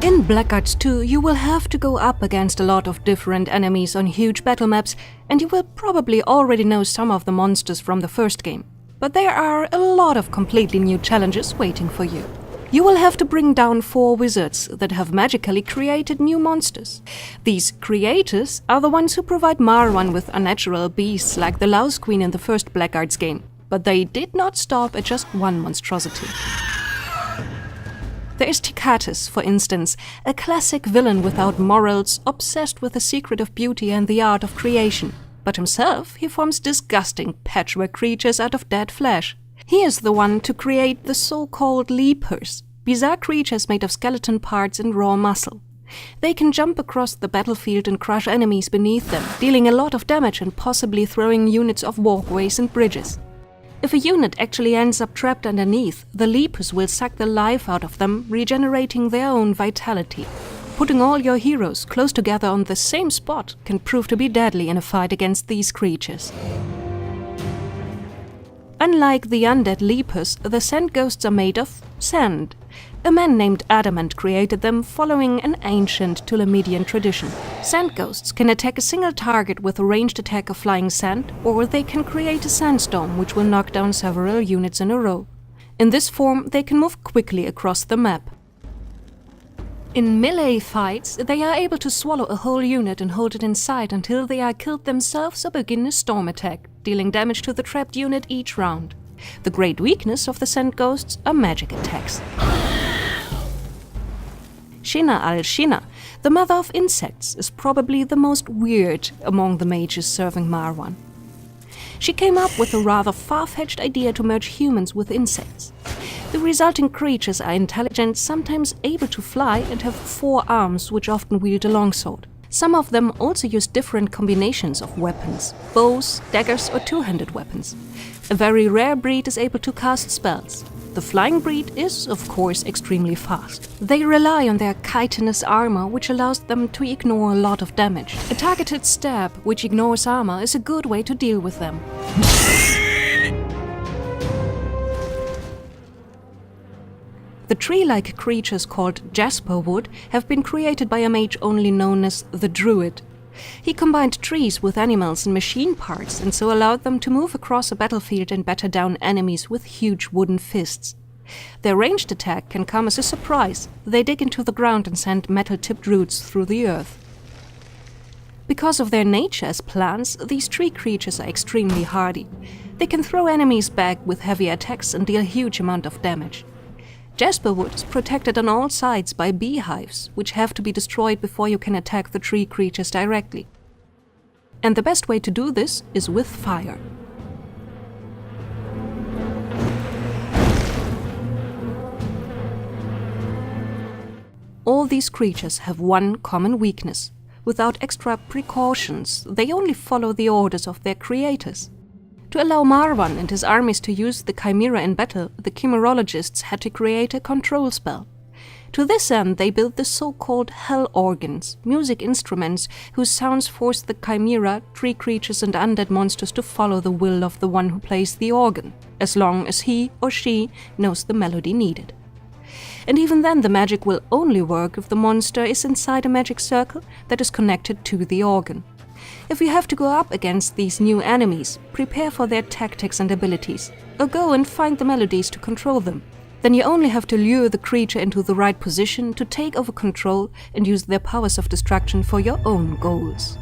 In Blackguards 2, you will have to go up against a lot of different enemies on huge battle maps, and you will probably already know some of the monsters from the first game. But there are a lot of completely new challenges waiting for you. You will have to bring down 4 wizards that have magically created new monsters. These creators are the ones who provide Marwan with unnatural beasts like the Louse Queen in the first Blackguards game, but they did not stop at just one monstrosity. There is Tikatis, for instance, a classic villain without morals, obsessed with the secret of beauty and the art of creation. But himself, he forms disgusting patchwork creatures out of dead flesh. He is the one to create the so-called leapers, bizarre creatures made of skeleton parts and raw muscle. They can jump across the battlefield and crush enemies beneath them, dealing a lot of damage and possibly throwing units off walkways and bridges. If a unit actually ends up trapped underneath, the leapers will suck the life out of them, regenerating their own vitality. Putting all your heroes close together on the same spot can prove to be deadly in a fight against these creatures. Unlike the undead leapers, the sandghosts are made of sand. A man named Adamant created them following an ancient Tulamedian tradition. Sandghosts can attack a single target with a ranged attack of flying sand, or they can create a sandstorm which will knock down several units in a row. In this form, they can move quickly across the map. In melee fights, they are able to swallow a whole unit and hold it inside until they are killed themselves or begin a storm attack, dealing damage to the trapped unit each round. The great weakness of the sandghosts are magic attacks. Shina al-Shina, the mother of insects, is probably the most weird among the mages serving Marwan. She came up with a rather far-fetched idea to merge humans with insects. The resulting creatures are intelligent, sometimes able to fly, and have 4 arms which often wield a longsword. Some of them also use different combinations of weapons, bows, daggers or two-handed weapons. A very rare breed is able to cast spells. The flying breed is, of course, extremely fast. They rely on their chitinous armor, which allows them to ignore a lot of damage. A targeted stab, which ignores armor, is a good way to deal with them. The tree-like creatures called jasper wood have been created by a mage only known as the Druid. He combined trees with animals and machine parts, and so allowed them to move across a battlefield and batter down enemies with huge wooden fists. Their ranged attack can come as a surprise. They dig into the ground and send metal-tipped roots through the earth. Because of their nature as plants, these tree creatures are extremely hardy. They can throw enemies back with heavy attacks and deal a huge amount of damage. Jasperwood is protected on all sides by beehives, which have to be destroyed before you can attack the tree creatures directly. And the best way to do this is with fire. All these creatures have one common weakness. Without extra precautions, they only follow the orders of their creators. To allow Marwan and his armies to use the Chimera in battle, the Chimerologists had to create a control spell. To this end, they built the so-called Hell Organs, music instruments whose sounds force the Chimera, tree creatures and undead monsters to follow the will of the one who plays the organ, as long as he or she knows the melody needed. And even then, the magic will only work if the monster is inside a magic circle that is connected to the organ. If you have to go up against these new enemies, prepare for their tactics and abilities, or go and find the melodies to control them. Then you only have to lure the creature into the right position to take over control and use their powers of destruction for your own goals.